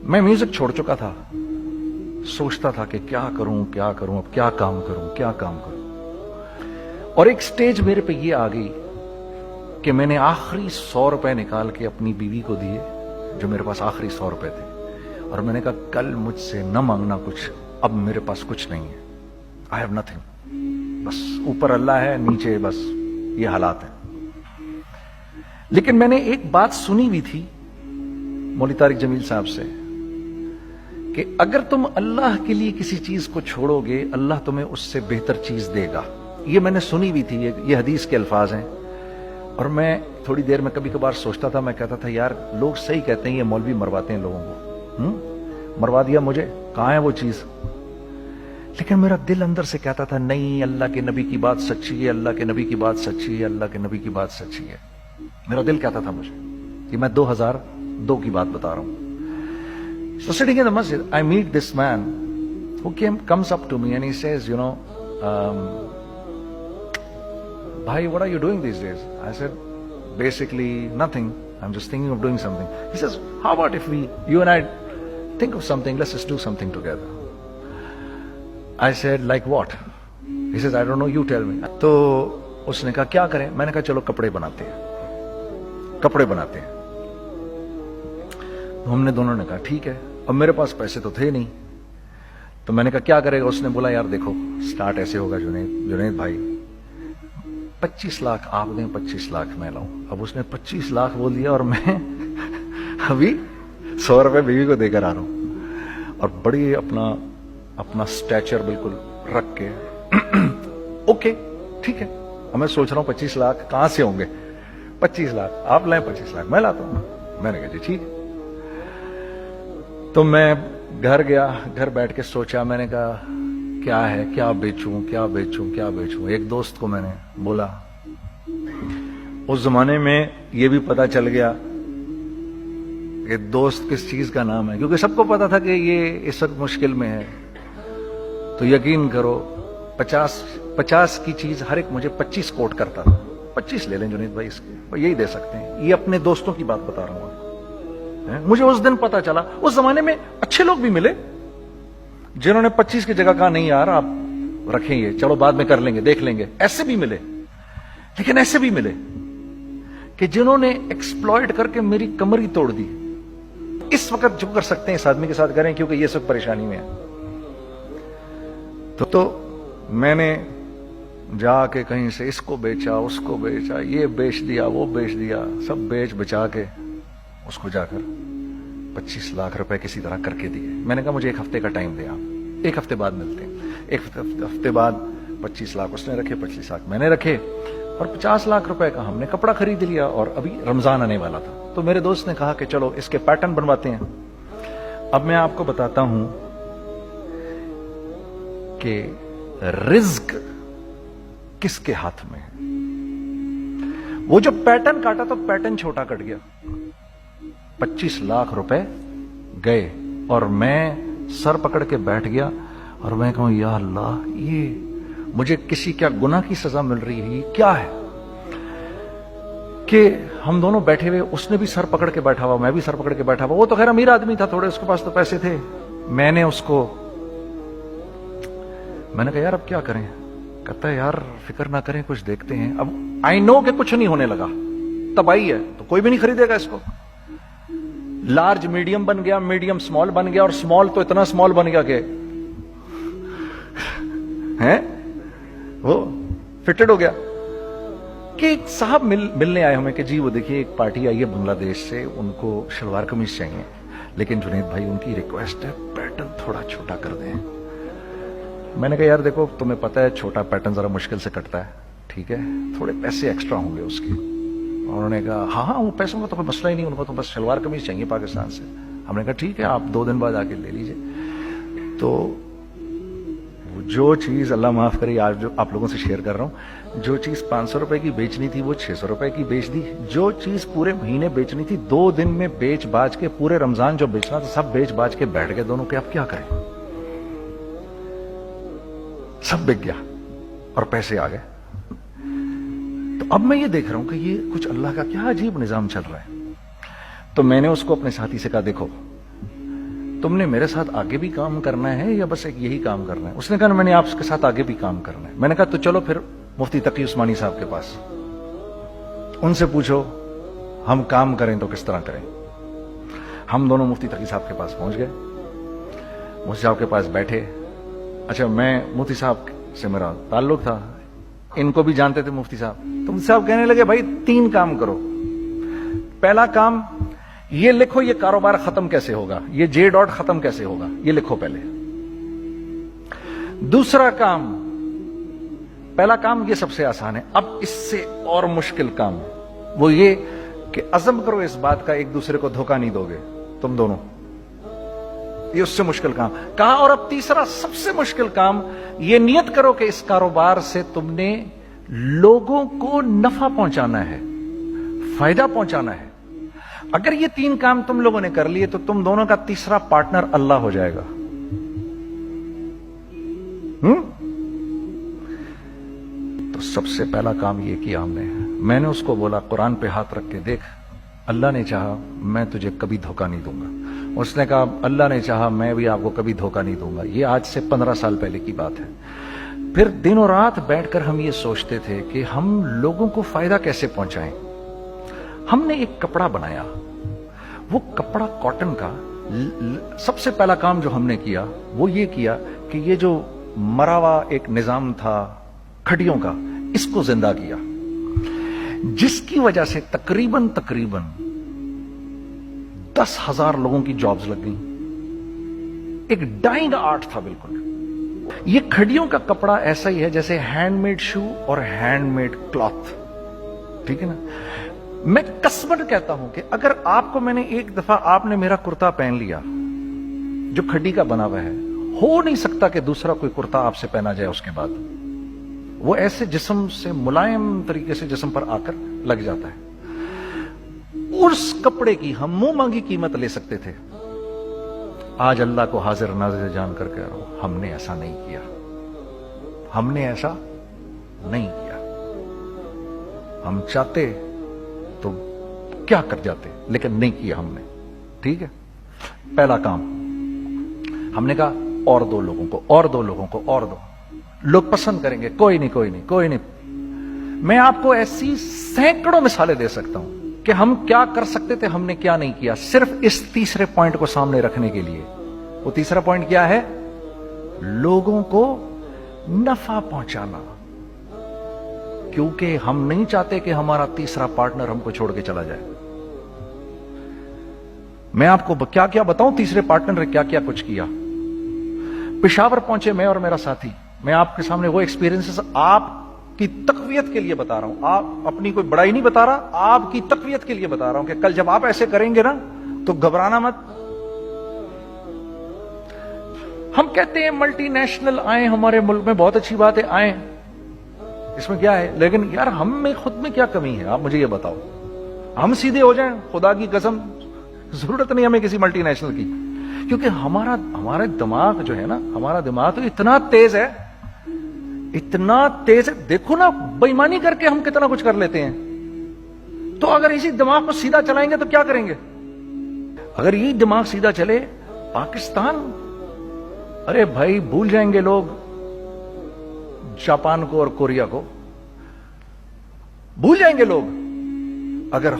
میں میوزک چھوڑ چکا تھا، سوچتا تھا کہ کیا کروں اب کیا کام کروں. اور ایک سٹیج میرے پہ یہ آ گئی کہ میں نے آخری 100 روپے نکال کے اپنی بیوی کو دیے، جو میرے پاس آخری 100 روپے تھے، اور میں نے کہا کل مجھ سے نہ مانگنا کچھ، اب میرے پاس کچھ نہیں ہے، آئی ہیو نتھنگ، بس اوپر اللہ ہے، نیچے بس یہ حالات ہیں. لیکن میں نے ایک بات سنی بھی تھی مولوی طارق جمیل صاحب سے کہ اگر تم اللہ کے لیے کسی چیز کو چھوڑو گے اللہ تمہیں اس سے بہتر چیز دے گا. یہ میں نے سنی بھی تھی، یہ حدیث کے الفاظ ہیں. اور میں تھوڑی دیر میں کبھی کبھار سوچتا تھا، میں کہتا تھا یار لوگ صحیح کہتے ہیں، یہ مولوی مرواتے ہیں لوگوں کو، مروا دیا مجھے، کہاں ہے وہ چیز. لیکن میرا دل اندر سے کہتا تھا نہیں، اللہ کے نبی کی بات سچی ہے، اللہ کے نبی کی بات سچی ہے، اللہ کے نبی کی بات سچی ہے. میرا دل کہتا تھا مجھے، یہ میں 2002 کی بات بتا رہا ہوں. So sitting in the masjid, I meet this man who comes up to me and he says, Bhai, what are you doing these days? I said, basically nothing. I'm just thinking of doing something. He says, how about if you and I think of something, let's just do something together. I said, like what? He says, I don't know, you tell me. تو اس نے کہا کیا کریں؟ میں نے کہا چلو کپڑے بناتے ہیں. ہم نے دونوں نے کہا ٹھیک ہے. اب میرے پاس پیسے تو تھے نہیں، تو میں نے کہا کیا کرے گا؟ اس نے بولا یار دیکھو سٹارٹ ایسے ہوگا جنید بھائی، 25 لاکھ آپ دیں، 25 لاکھ میں لاؤں. اب اس نے 25 لاکھ بول دیا اور میں ابھی 100 روپے بیوی کو دے کر آ رہا ہوں، اور بڑی اپنا سٹیچر بالکل رکھ کے اوکے ٹھیک ہے. اب میں سوچ رہا ہوں 25 لاکھ کہاں سے ہوں گے؟ 25 لاکھ آپ لائیں، 25 لاکھ میں لاتا ہوں. میں نے کہا جی ٹھیک ہے. تو میں گھر گیا، گھر بیٹھ کے سوچا. میں نے کہا کیا ہے، کیا بیچوں. ایک دوست کو میں نے بولا. اس زمانے میں یہ بھی پتا چل گیا کہ دوست کس چیز کا نام ہے، کیونکہ سب کو پتا تھا کہ یہ اس وقت مشکل میں ہے. تو یقین کرو 50 کی چیز ہر ایک مجھے 25 کوٹ کرتا تھا. 25 لے لیں جنید بھائی، اس کے یہی دے سکتے ہیں. یہ اپنے دوستوں کی بات بتا رہا ہوں. مجھے اس دن پتا چلا اس زمانے میں اچھے لوگ بھی ملے جنہوں نے 25 کی جگہ کہا نہیں یار آپ رکھیں، یہ چلو بعد میں کر لیں گے، دیکھ لیں گے. ایسے بھی ملے، لیکن ایسے بھی ملے کہ جنہوں نے ایکسپلائٹ کر کے میری کمر ہی توڑ دی. اس وقت جو کر سکتے ہیں اس آدمی کے ساتھ کریں، کیونکہ یہ سب پریشانی میں ہے. تو میں نے جا کے کہیں سے اس کو بیچا، اس کو بیچا، یہ بیچ دیا، وہ بیچ دیا، سب بیچ بچا کے اس کو جا کر 25 لاکھ روپے کسی طرح کر کے دیے. میں نے کہا مجھے 1 ہفتے کا ٹائم دیں، آپ 1 ہفتے بعد ملتے ہیں. 1 ہفتے بعد 25 لاکھ اس نے رکھے، 25 لاکھ میں نے رکھے، اور 50 لاکھ روپے کا ہم نے کپڑا خرید لیا. اور ابھی رمضان آنے والا تھا، تو میرے دوست نے کہا کہ چلو اس کے پیٹرن بنواتے ہیں. اب میں آپ کو بتاتا ہوں کہ رزق کس کے ہاتھ میں ہے. وہ جو پیٹرن کاٹا تو پیٹرن چھوٹا کٹ گیا، 25 لاکھ روپے گئے، اور میں سر پکڑ کے بیٹھ گیا اور میں کہوں یا اللہ یہ مجھے کسی کیا گناہ کی سزا مل رہی ہے، یہ کیا ہے. کہ ہم دونوں بیٹھے ہوئے، اس نے بھی سر پکڑ کے بیٹھا ہوا، میں بھی سر پکڑ کے بیٹھا ہوا. وہ تو خیر امیر آدمی تھا تھوڑے، اس کے پاس تو پیسے تھے. میں نے کہا یار اب کیا کریں؟ کہتا ہے یار فکر نہ کریں، کچھ دیکھتے ہیں. اب آئی نو کہ کچھ نہیں ہونے لگا، تباہی ہے، تو کوئی بھی نہیں خریدے گا اس کو. لارج میڈیم بن گیا، میڈیم سمال بن گیا، اور سمال تو اتنا سمال بن گیا کہ وہ فٹڈ ہو گیا. کہ ایک صاحب ملنے آئے ہمیں کہ جی وہ دیکھیے ایک پارٹی آئی ہے بنگلہ دیش سے، ان کو شلوار قمیض چاہیے، لیکن جنید بھائی ان کی ریکویسٹ ہے پیٹرن تھوڑا چھوٹا کر دیں. میں نے کہا یار دیکھو تمہیں پتا ہے چھوٹا پیٹرن ذرا مشکل سے کٹتا ہے، ٹھیک ہے تھوڑے پیسے ایکسٹرا ہوں گے اس کے. انہوں نے کہا ہاں وہ پیسوں کا تو کوئی مسئلہ ہی نہیں، ان کو تو بس شلوار قمیض چاہیے پاکستان سے. ہم نے کہا ٹھیک ہے آپ 2 دن بعد آ کے لے لیجئے. تو جو چیز اللہ معاف کرے آج جو آپ لوگوں سے شیئر کر رہا ہوں، جو چیز 500 روپے کی بیچنی تھی وہ 600 روپے کی بیچ دی. جو چیز پورے مہینے بیچنی تھی 2 دن میں بیچ باج کے، پورے رمضان جو بیچنا تھا سب بیچ باج کے بیٹھ گئے دونوں. کہ اب کیا کریں، سب بک گیا اور پیسے آ گئے. تو اب میں یہ دیکھ رہا ہوں کہ یہ کچھ اللہ کا کیا عجیب نظام چل رہا ہے. تو میں نے اس کو اپنے ساتھی سے کہا دیکھو تم نے میرے ساتھ آگے بھی کام کرنا ہے یا بس ایک یہی کام کرنا ہے؟ اس نے کہا میں نے آپ کے ساتھ آگے بھی کام کرنا ہے. میں نے کہا تو چلو پھر مفتی تقی عثمانی صاحب کے پاس, ان سے پوچھو ہم کام کریں تو کس طرح کریں. ہم دونوں مفتی تقی صاحب کے پاس پہنچ گئے, مفتی صاحب کے پاس بیٹھے. اچھا میں مفتی صاحب سے میرا تعلق تھا, ان کو بھی جانتے تھے مفتی صاحب. تو مفتی صاحب کہنے لگے بھائی 3 کام کرو. پہلا کام یہ لکھو یہ کاروبار ختم کیسے ہوگا, یہ جے ڈاٹ ختم کیسے ہوگا, یہ لکھو پہلے. دوسرا کام, پہلا کام یہ سب سے آسان ہے, اب اس سے اور مشکل کام وہ یہ کہ عزم کرو اس بات کا ایک دوسرے کو دھوکہ نہیں دو گے تم دونوں, یہ اس سے مشکل کام کہا. اور اب تیسرا سب سے مشکل کام, یہ نیت کرو کہ اس کاروبار سے تم نے لوگوں کو نفع پہنچانا ہے, فائدہ پہنچانا ہے. اگر یہ 3 کام تم لوگوں نے کر لیے تو تم دونوں کا تیسرا پارٹنر اللہ ہو جائے گا. تو سب سے پہلا کام یہ کیا ہم نے. میں نے اس کو بولا قرآن پہ ہاتھ رکھ کے دیکھ, اللہ نے چاہا میں تجھے کبھی دھوکہ نہیں دوں گا. اس نے کہا اللہ نے چاہا میں بھی آپ کو کبھی دھوکہ نہیں دوں گا. یہ آج سے 15 سال پہلے کی بات ہے. پھر دن اور رات بیٹھ کر ہم یہ سوچتے تھے کہ ہم لوگوں کو فائدہ کیسے پہنچائیں. ہم نے ایک کپڑا بنایا, وہ کپڑا کاٹن کا. سب سے پہلا کام جو ہم نے کیا وہ یہ کیا کہ یہ جو مرا ہوا ایک نظام تھا کھڑیوں کا, اس کو زندہ کیا, جس کی وجہ سے تقریباً 10,000 لوگوں کی جابز لگ گئیں. ایک ڈائنگ آرٹ تھا بالکل. یہ کھڑیوں کا کپڑا ایسا ہی ہے جیسے ہینڈ میڈ شو اور ہینڈ میڈ کلاتھ, ٹھیک ہے نا. میں قسمن کہتا ہوں کہ اگر آپ کو میں نے ایک دفعہ آپ نے میرا کرتا پہن لیا جو کھڈی کا بنا ہوا ہے, ہو نہیں سکتا کہ دوسرا کوئی کرتا آپ سے پہنا جائے اس کے بعد. وہ ایسے جسم سے ملائم طریقے سے جسم پر آ کر لگ جاتا ہے. اس کپڑے کی ہم منہ مانگی قیمت لے سکتے تھے. آج اللہ کو حاضر ناظر جان کر کہہ رہا ہوں, ہم نے ایسا نہیں کیا. ہم نے ایسا نہیں کیا. ہم چاہتے تو کیا کر جاتے, لیکن نہیں کیا ہم نے. ٹھیک ہے, پہلا کام ہم نے کہا اور 2 لوگوں کو, اور 2 لوگوں کو, اور 2 لوگ پسند کریں گے. کوئی نہیں کوئی نہیں کوئی نہیں. میں آپ کو ایسی سینکڑوں مثالیں دے سکتا ہوں کہ ہم کیا کر سکتے تھے, ہم نے کیا نہیں کیا, صرف اس تیسرے پوائنٹ کو سامنے رکھنے کے لیے. وہ تیسرا پوائنٹ کیا ہے؟ لوگوں کو نفع پہنچانا. کیونکہ ہم نہیں چاہتے کہ ہمارا تیسرا پارٹنر ہم کو چھوڑ کے چلا جائے. میں آپ کو کیا کیا بتاؤں, تیسرے پارٹنر نے کیا کیا کچھ کیا. پشاور پہنچے میں اور میرا ساتھی. میں آپ کے سامنے وہ ایکسپیرینسز آپ کی تقویت کے لیے بتا رہا ہوں, آپ اپنی کوئی بڑائی نہیں بتا رہا, آپ کی تقویت کے لیے بتا رہا ہوں کہ کل جب آپ ایسے کریں گے نا تو گھبرانا مت. ہم کہتے ہیں ملٹی نیشنل آئیں ہمارے ملک میں, بہت اچھی بات ہے, آئیں, اس میں کیا ہے, لیکن یار ہم میں خود میں کیا کمی ہے, آپ مجھے یہ بتاؤ. ہم سیدھے ہو جائیں, خدا کی قسم ضرورت نہیں ہمیں کسی ملٹی نیشنل کی. کیونکہ ہمارا دماغ جو ہے نا, ہمارا دماغ تو اتنا تیز ہے, اتنا تیز ہے. دیکھو نا بے ایمانی کر کے ہم کتنا کچھ کر لیتے ہیں. تو اگر اسی دماغ کو سیدھا چلائیں گے تو کیا کریں گے؟ اگر یہی دماغ سیدھا چلے, پاکستان, ارے بھائی بھول جائیں گے لوگ جاپان کو اور کوریا کو, بھول جائیں گے لوگ. اگر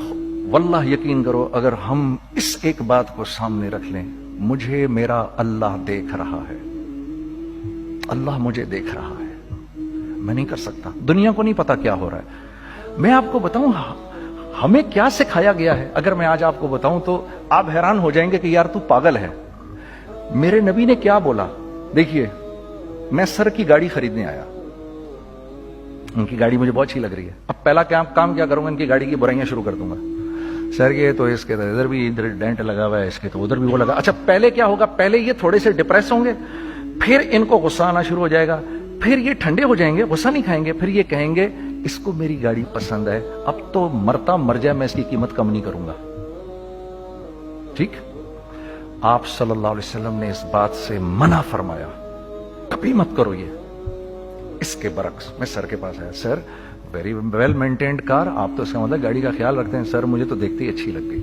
واللہ یقین کرو, اگر ہم اس ایک بات کو سامنے رکھ لیں, مجھے میرا اللہ دیکھ رہا ہے, اللہ مجھے دیکھ رہا ہے, میں نہیں کر سکتا. دنیا کو نہیں پتا کیا ہو رہا ہے. میں آپ کو بتاؤں ہمیں کیا سکھایا گیا ہے, اگر میں آج آپ کو بتاؤں تو آپ حیران ہو جائیں گے کہ یار تو پاگل ہے. میرے نبی نے کیا بولا, دیکھیے میں سر کی گاڑی خریدنے آیا, ان کی گاڑی مجھے بہت اچھی لگ رہی ہے. اب پہلا کام کیا کروں گا, ان کی گاڑی کی برائیاں شروع کر دوں گا. سر یہ تو اس کے ادھر بھی ادھر ڈینٹ لگا ہوا ہے, اس کے تو ادھر بھی وہ لگا. اچھا پہلے کیا ہوگا, پہلے یہ تھوڑے سے ڈپریس ہوں گے, پھر ان کو غصہ آنا شروع ہو جائے گا, پھر یہ ٹھنڈے ہو جائیں گے, غصہ نہیں کھائیں گے, پھر یہ کہیں گے اس کو میری گاڑی پسند ہے, اب تو مرتا مر جائے میں اس کی قیمت کم نہیں کروں گا. ٹھیک, آپ صلی اللہ علیہ وسلم نے اس بات سے منع فرمایا, کبھی مت کرو یہ. اس کے برعکس میں سر کے پاس آیا, سر ویری ویل مینٹینڈ کار, آپ تو اس کا مطلب گاڑی کا خیال رکھتے ہیں. سر مجھے تو دیکھتے ہی اچھی لگ گئی,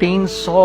300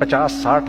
50, 60,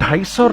250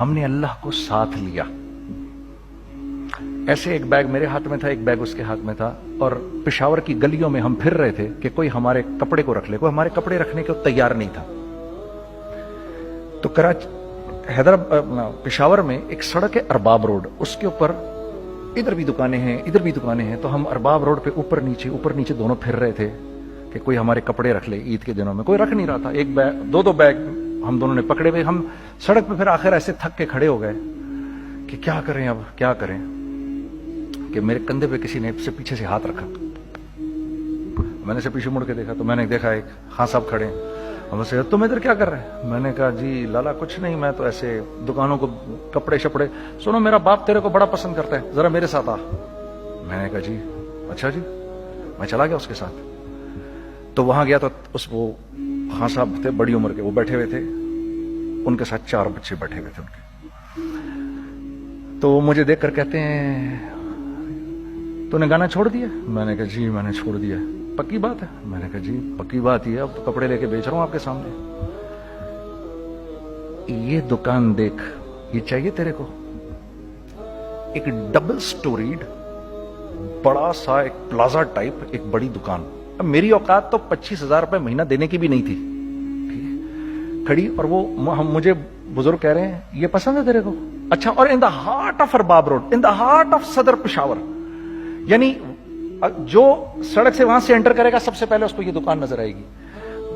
ہم نے اللہ کو ساتھ لیا. ایسے ایک بیگ میرے ہاتھ میں تھا, ایک بیگ اس کے ہاتھ میں تھا, اور پشاور کی گلیوں میں ہم پھر رہے تھے کہ کوئی ہمارے کپڑے کو رکھ لے. کوئی ہمارے کپڑے رکھنے کو تیار نہیں تھا. تو پشاور میں ایک سڑک ہے ارباب روڈ, اس کے اوپر ادھر بھی دکانیں ہیں ادھر بھی دکانیں ہیں. تو ہم ارباب روڈ پہ اوپر نیچے دونوں پھر رہے تھے کہ کوئی ہمارے کپڑے رکھ لے. عید کے دنوں میں کوئی رکھ نہیں رہا تھا. ایک بیگ, دو بیگ ہم دونوں نے پکڑے ہوئے. ہم سڑک پہ پھر آخر ایسے تھک کے کھڑے ہو گئے کہ کیا کریں, اب کیا کریں, کہ میرے کندھے پہ کسی نے سے پیچھے سے ہاتھ رکھا. میں نے سے پیچھے مڑ کے دیکھا تو میں نے دیکھا ایک خان صاحب کھڑے ہیں. ہم سے تم ادھر کیا کر رہے ہیں؟ میں نے کہا جی لالا کچھ نہیں, میں تو ایسے دکانوں کو کپڑے شپڑے. سنو میرا باپ تیرے کو بڑا پسند کرتا ہے, ذرا میرے ساتھ آ. میں نے کہا جی اچھا جی. میں چلا گیا اس کے ساتھ. تو وہاں گیا تو وہ خان صاحب تھے بڑی عمر کے, وہ بیٹھے ہوئے تھے, ان کے ساتھ 4 بچے بیٹھے ہوئے تھے ان کے. تو مجھے دیکھ کر کہتے ہیں تو نے گانا چھوڑ دیا؟ میں نے کہا جی میں نے چھوڑ دیا. پکی بات ہے؟ میں نے کہا جی پکی بات یہ ہے, اب تو کپڑے لے کے بیچ رہا ہوں آپ کے سامنے. یہ دکان دیکھ, یہ چاہیے تیرے کو؟ ایک ڈبل سٹوریڈ بڑا سا ایک پلازا ٹائپ ایک بڑی دکان. اب میری اوقات تو 25,000 روپے مہینہ دینے کی بھی نہیں تھی کھڑی. اور وہ مجھے بزرگ کہہ رہے ہیں یہ پسند ہے تیرے کو؟ اچھا. اور in the heart of Arbab road, in the heart of Saddar Peshawar, یعنی جو سڑک سے وہاں سے انٹر کرے گا سب سے پہلے اس کو یہ دکان نظر آئے گی.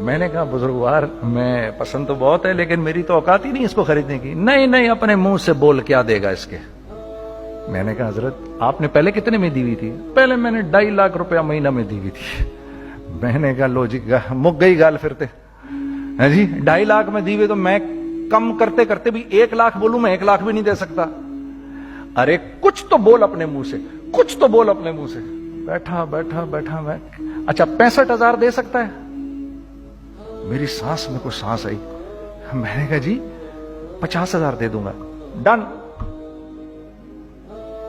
میں نے کہا بزرگوار میں پسند تو بہت ہے لیکن میری تو اوقات ہی نہیں اس کو خریدنے کی. نہیں اپنے منہ سے بول کیا دے گا اس کے. میں نے کہا حضرت آپ نے پہلے کتنے میں دی ہوئی تھی؟ پہلے میں نے 2.5 لاکھ روپیہ مہینہ میں دی ہوئی تھی. میں نے کہا لو جی مک گئی گال پھرتے جی. 2.5 لاکھ میں دی ہوئی تو میں کم کرتے کرتے بھی 1 لاکھ بولوں, میں 1 لاکھ بھی نہیں دے سکتا. ارے کچھ تو بول اپنے منہ سے, کچھ تو بول اپنے منہ سے. بیٹھا میں اچھا 65,000 دے سکتا ہے؟ میری سانس میں کوئی سانس آئی. میں نے کہا جی 50,000 دے دوں گا. ڈن.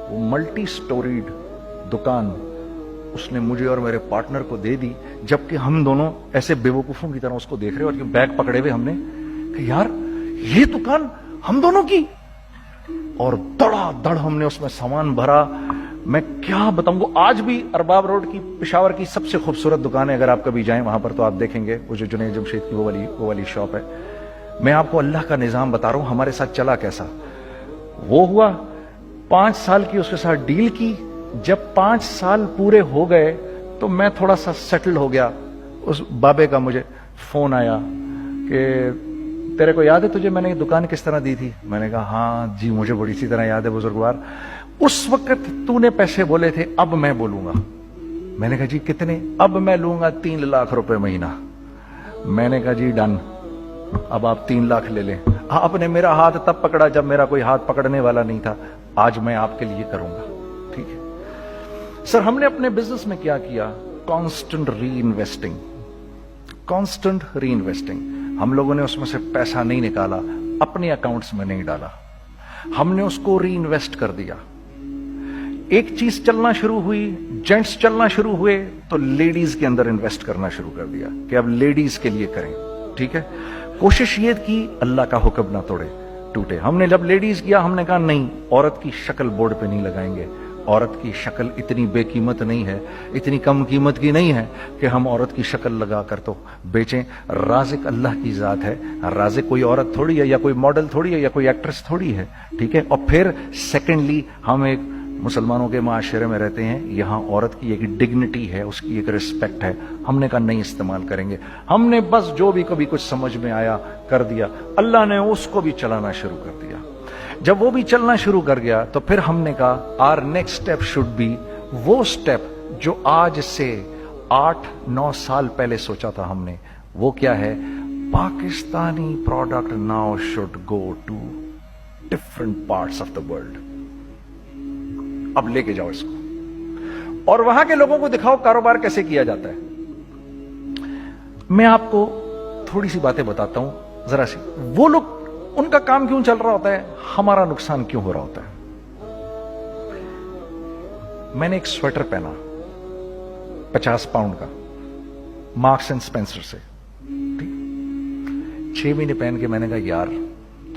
وہ ملٹی سٹوریڈ دکان اس نے مجھے اور میرے پارٹنر کو دے دی, جبکہ ہم دونوں ایسے بیوقوفوں کی طرح اس کو دیکھ رہے, اور بیگ پکڑے ہوئے ہم نے کہ یار یہ دکان ہم دونوں کی. اور دڑا دڑ ہم نے اس میں سامان بھرا. میں کیا بتاؤں, وہ آج بھی ارباب روڈ کی پشاور کی سب سے خوبصورت دکان ہے. اگر آپ کبھی جائیں وہاں پر تو آپ دیکھیں گے وہ جو جنید جمشید کی وہ والی شاپ ہے. میں آپ کو اللہ کا نظام بتا رہا ہوں ہمارے ساتھ چلا کیسا. وہ ہوا 5 سال کی اس کے ساتھ ڈیل کی. جب 5 سال پورے ہو گئے تو میں تھوڑا سا سیٹل ہو گیا. اس بابے کا مجھے فون آیا کہ تیرے کو یاد ہے تجھے میں نے یہ دکان کس طرح دی تھی؟ میں نے کہا ہاں جی مجھے بڑی سی طرح یاد ہے بزرگوار. اس وقت تو نے پیسے بولے تھے, اب میں بولوں گا. میں نے کہا جی کتنے؟ اب میں لوں گا 3 لاکھ روپے مہینہ. میں نے کہا جی ڈن, اب آپ 3 لاکھ لے لیں. آپ نے میرا ہاتھ تب پکڑا جب میرا کوئی ہاتھ پکڑنے والا نہیں تھا. آج میں آپ کے لیے کروں گا. ٹھیک ہے سر. ہم نے اپنے بزنس میں کیا کیا؟ کانسٹنٹ ری انویسٹنگ. کانسٹنٹ ری انویسٹنگ. ہم لوگوں نے اس میں سے پیسہ نہیں نکالا, اپنے اکاؤنٹس میں نہیں ڈالا, ہم نے اس کو ری انویسٹ کر دیا. ایک چیز چلنا شروع ہوئی, جینٹس چلنا شروع ہوئے تو لیڈیز کے اندر انویسٹ کرنا شروع کر دیا کہ اب لیڈیز کے لیے کریں. ٹھیک ہے. کوشش یہ کی اللہ کا حکم نہ ٹوٹے. ہم نے جب لیڈیز کیا ہم نے کہا نہیں, عورت کی شکل بورڈ پہ نہیں لگائیں گے. عورت کی شکل اتنی بے قیمت نہیں ہے, اتنی کم قیمت کی نہیں ہے کہ ہم عورت کی شکل لگا کر تو بیچیں. رازق اللہ کی ذات ہے. رازق کوئی عورت تھوڑی ہے, یا کوئی ماڈل تھوڑی ہے, یا کوئی ایکٹریس تھوڑی ہے. ٹھیک ہے. اور پھر سیکنڈلی ہم ایک مسلمانوں کے معاشرے میں رہتے ہیں, یہاں عورت کی ایک ڈگنیٹی ہے, اس کی ایک رسپیکٹ ہے. ہم نے کہا نہیں استعمال کریں گے. ہم نے بس جو بھی کبھی کچھ سمجھ میں آیا کر دیا. اللہ نے اس کو بھی چلانا شروع کر دیا. جب وہ بھی چلنا شروع کر گیا تو پھر ہم نے کہا our next step should be وہ اسٹیپ جو آج سے 8-9 سال پہلے سوچا تھا ہم نے. وہ کیا ہے؟ Pakistani product now should go to different parts of the world. اب لے کے جاؤ اس کو اور وہاں کے لوگوں کو دکھاؤ کاروبار کیسے کیا جاتا ہے. میں آپ کو تھوڑی سی باتیں بتاتا ہوں ذرا سی. وہ لوگ ان کا کام کیوں چل رہا ہوتا ہے, ہمارا نقصان کیوں ہو رہا ہوتا ہے. میں نے ایک سویٹر پہنا 50 پاؤنڈ کا مارکس اینڈ اسپینسر سے. 6 مہینے پہن کے میں نے کہا یار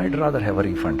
I'd rather have a refund।